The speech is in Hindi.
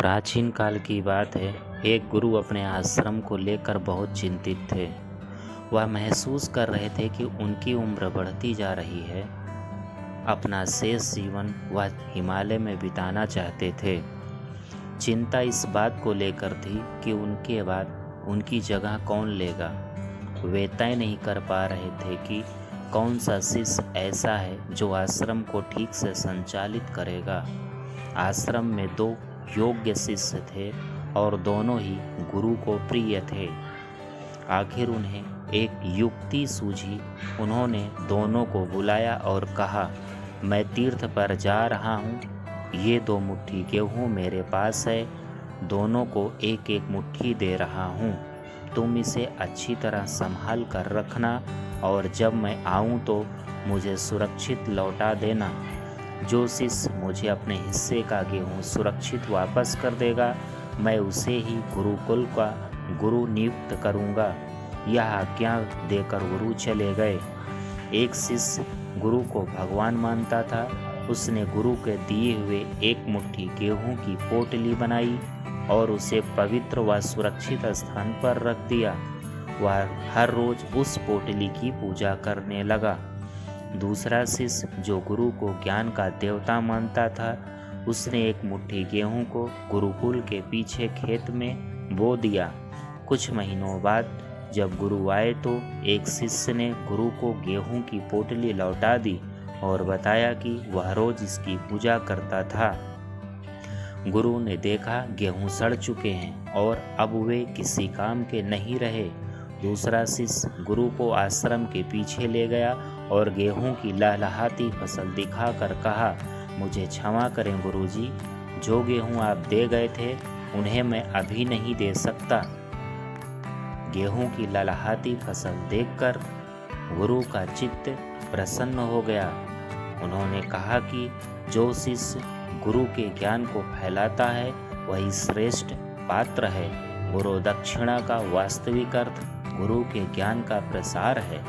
प्राचीन काल की बात है। एक गुरु अपने आश्रम को लेकर बहुत चिंतित थे। वह महसूस कर रहे थे कि उनकी उम्र बढ़ती जा रही है। अपना शेष जीवन वह हिमालय में बिताना चाहते थे। चिंता इस बात को लेकर थी कि उनके बाद उनकी जगह कौन लेगा। वे तय नहीं कर पा रहे थे कि कौन सा शिष्य ऐसा है जो आश्रम को ठीक से संचालित करेगा। आश्रम में दो योग्य शिष्य थे और दोनों ही गुरु को प्रिय थे। आखिर उन्हें एक युक्ति सूझी। उन्होंने दोनों को बुलाया और कहा, मैं तीर्थ पर जा रहा हूँ। ये 2 मुट्ठी गेहूँ मेरे पास है। दोनों को एक एक मुट्ठी दे रहा हूँ। तुम इसे अच्छी तरह संभाल कर रखना और जब मैं आऊँ तो मुझे सुरक्षित लौटा देना। जो शिष्य मुझे अपने हिस्से का गेहूँ सुरक्षित वापस कर देगा, मैं उसे ही गुरुकुल का गुरु नियुक्त करूँगा। यह आज्ञा देकर गुरु चले गए। एक शिष्य गुरु को भगवान मानता था। उसने गुरु के दिए हुए 1 मुट्ठी गेहूँ की पोटली बनाई और उसे पवित्र व सुरक्षित स्थान पर रख दिया। वह हर रोज उस पोटली की पूजा करने लगा। दूसरा शिष्य जो गुरु को ज्ञान का देवता मानता था, उसने 1 मुट्ठी गेहूं को गुरुकुल के पीछे खेत में बो दिया। कुछ महीनों बाद जब गुरु आए तो एक शिष्य ने गुरु को गेहूं की पोटली लौटा दी और बताया कि वह रोज इसकी पूजा करता था। गुरु ने देखा गेहूं सड़ चुके हैं और अब वे किसी काम के नहीं रहे। दूसरा शिष्य गुरु को आश्रम के पीछे ले गया और गेहूं की लहलहाती फसल दिखाकर कहा, मुझे क्षमा करें गुरुजी, जो गेहूं आप दे गए थे उन्हें मैं अभी नहीं दे सकता। गेहूं की लहलहाती फसल देखकर गुरु का चित्त प्रसन्न हो गया। उन्होंने कहा कि जो शिष्य गुरु के ज्ञान को फैलाता है वही श्रेष्ठ पात्र है। गुरु दक्षिणा का वास्तविक अर्थ गुरु के ज्ञान का प्रसार है।